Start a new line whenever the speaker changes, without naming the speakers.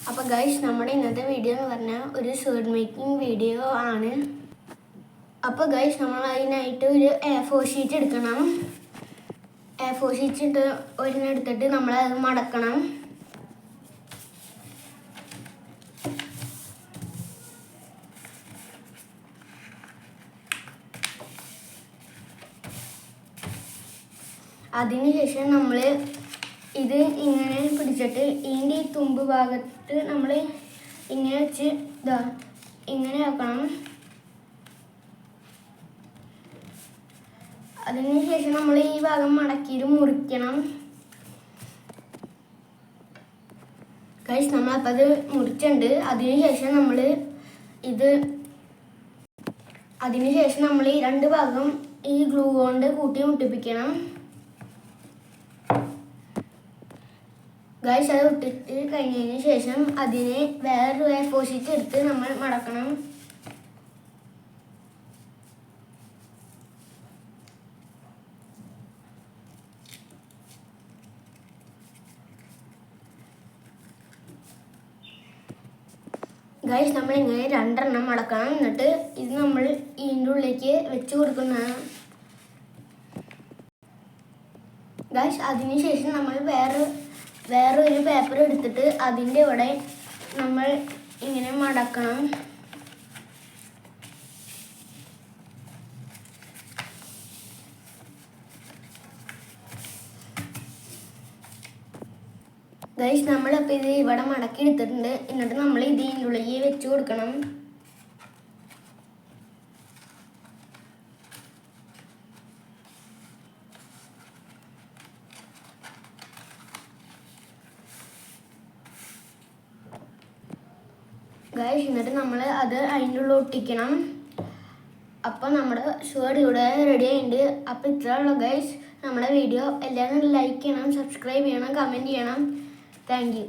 അപ്പോൾ ഗൈസ് നമ്മുടെ ഇന്നത്തെ വീഡിയോ എന്ന് പറഞ്ഞാൽ ഒരു ഷർട്ട് മേക്കിംഗ് വീഡിയോ ആണ്. അപ്പോൾ ഗൈസ് നമ്മൾ അതിനായിട്ട് ഒരു A4 ഷീറ്റ് എടുക്കണം. A4 ഷീറ്റ് ഒരെണ്ണെടുത്തിട്ട് നമ്മൾ അത് മടക്കണം. അതിനുശേഷം നമ്മൾ ഇത് ഇങ്ങനെ പിടിച്ചിട്ട് ഇതിൻ്റെ ഈ തുമ്പ് ഭാഗത്ത് നമ്മൾ ഇങ്ങനെ വെച്ച് ഇങ്ങനെ ആക്കണം. അതിനുശേഷം നമ്മൾ ഈ ഭാഗം മടക്കിയിട്ട് മുറിക്കണം. ഗൈസ് നമ്മളപ്പോൾ അത് മുറിച്ചുണ്ട്. അതിനുശേഷം നമ്മൾ ഈ രണ്ട് ഭാഗം ഈ ഗ്ലൂ കൊണ്ട് കൂട്ടി മുട്ടിപ്പിക്കണം. ഗൈസ് അത് ഇട്ടിട്ട് കഴിഞ്ഞതിന് ശേഷം അതിനെ വേറൊരു A4 ഷീറ്റ് എടുത്ത് നമ്മൾ മടക്കണം. ഗൈസ് നമ്മൾ ഇങ്ങനെ രണ്ടെണ്ണം മടക്കണം. എന്നിട്ട് ഇത് നമ്മൾ ഇതിൻ്റെ ഉള്ളിലേക്ക് വെച്ച് കൊടുക്കുന്നതാണ്. ഗൈസ് അതിനുശേഷം നമ്മൾ വേറൊരു പേപ്പർ എടുത്തിട്ട് അതിൻ്റെ ഇവിടെ നമ്മൾ ഇങ്ങനെ മടക്കണം. ഗൈസ് നമ്മളപ്പോൾ ഇത് ഇവിടെ മടക്കി എടുത്തിട്ടുണ്ട്. എന്നിട്ട് നമ്മൾ ഇതിൻ്റെ ഉള്ളിൽ വെച്ച് കൊടുക്കണം. ഗൈസ് എന്നിട്ട് നമ്മൾ അത് അതിൻ്റെ ഉള്ളിൽ ഒട്ടിക്കണം. അപ്പോൾ നമ്മുടെ ഷർട്ട് ഇവിടെ റെഡി ആയിട്ടുണ്ട്. അപ്പോൾ ഇത്രയുള്ള ഗൈസ് നമ്മുടെ വീഡിയോ എല്ലാവരും ലൈക്ക് ചെയ്യണം, സബ്സ്ക്രൈബ് ചെയ്യണം, കമൻറ്റ് ചെയ്യണം. Thank you.